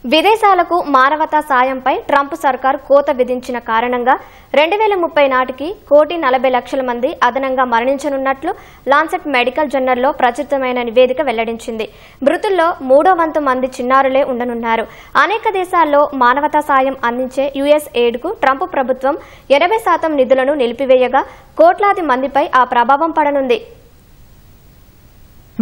విదేశాలకు మానవతా సాయంపై ట్రంప్ సర్కార్ కోత విధించిన కారణంగా 2030 నాటికి 1,40,00,000 మంది అదనంగా మరణించనున్నట్లు లాన్సెట్ మెడికల్ జర్నల్లో ప్రచురితమైన నివేదిక వెల్లడించింది. మృతుల్లో మూడో వంతు మంది చిన్నారులే ఉండనున్నారు. అనేక దేశాల్లో మానవతా సాయం అందించే యుఎస్ ఎయిడ్కు ట్రంప్ ప్రభుత్వం 80% నిధులను నిలిపివేయగా కోట్లాది మందిపై ఆ ప్రభావం పడనుంది.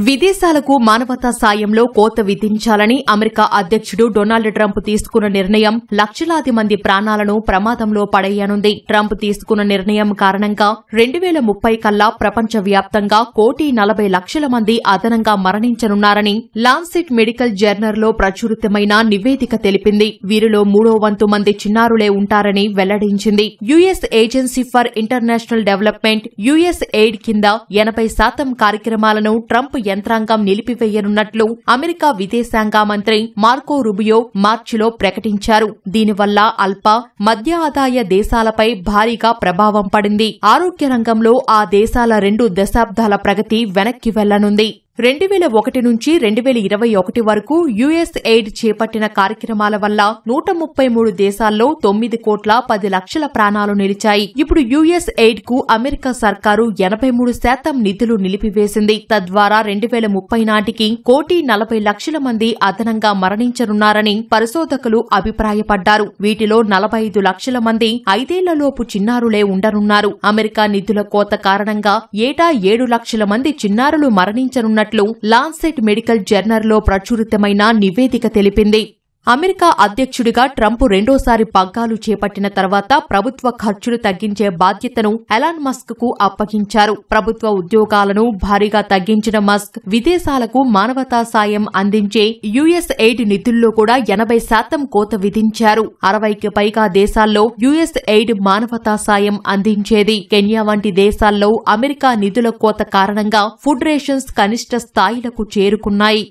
విదేశాలకు మానవతా సాయంలో కోత విధించాలని అమెరికా అధ్యక్షుడు డొనాల్డ్ ట్రంప్ తీసుకున్న నిర్ణయం లక్షలాది మంది ప్రాణాలను ప్రమాదంలో పడేయనుంది. ట్రంప్ తీసుకున్న నిర్ణయం కారణంగా 2030 కల్లా ప్రపంచవ్యాప్తంగా 1,40,00,000 మంది అదనంగా మరణించనున్నారని లాన్సెట్ మెడికల్ జర్నల్లో ప్రచురితమైన నివేదిక తెలిపింది. వీరిలో మూడో వంతు మంది చిన్నారులే ఉంటారని వెల్లడించింది. US agency for international development US aid కింద 80% కార్యక్రమాలను ట్రంప్ యంత్రాంగం నిలిపివేయనున్నట్లు అమెరికా విదేశాంగ మంత్రి మార్కో రూబియో మార్చిలో ప్రకటించారు. దీనివల్ల అల్ప, మధ్య ఆదాయ దేశాలపై భారీగా ప్రభావం పడింది. ఆరోగ్య రంగంలో ఆ దేశాల 2 దశాబ్దాల ప్రగతి వెనక్కి వెళ్లనుంది. 2001 నుంచి 2021 వరకు యుఎస్ ఎయిడ్ చేపట్టిన కార్యక్రమాల వల్ల 133 దేశాల్లో 9,10,00,000 ప్రాణాలు నిలిచాయి. ఇప్పుడు యుఎస్ ఎయిడ్ కు అమెరికా సర్కారు 83% నిధులు నిలిపివేసింది. తద్వారా 2030 నాటికి 1,40,00,000 మంది అదనంగా మరణించనున్నారని పరిశోధకులు అభిప్రాయపడ్డారు. వీటిలో 45 లక్షల మంది 5 ఏళ్లలోపు చిన్నారులే ఉండనున్నారు. అమెరికా నిధుల కోత కారణంగా ఏటా 7 లక్షల మంది చిన్నారులు మరణించనున్నట్లు లాన్సెట్ మెడికల్ జర్నల్లో ప్రచురితమైన నివేదిక తెలిపింది. అమెరికా అధ్యక్షుడిగా ట్రంప్ రెండోసారి పగ్గాలు చేపట్టిన తర్వాత ప్రభుత్వ ఖర్చులు తగ్గించే బాధ్యతను ఎలాన్ మస్క్ కు అప్పగించారు. ప్రభుత్వ ఉద్యోగాలను భారీగా తగ్గించిన మస్క్ విదేశాలకు మానవతా సాయం అందించే యుఎస్ ఎయిడ్ నిధుల్లో కూడా 80% కోత విధించారు. 60కి పైగా దేశాల్లో యుఎస్ ఎయిడ్ మానవతా సాయం అందించేది. కెన్యా వంటి దేశాల్లో అమెరికా నిధుల కోత కారణంగా ఫుడ్ రేషన్స్ కనిష్ట స్థాయిలకు చేరుకున్నాయి.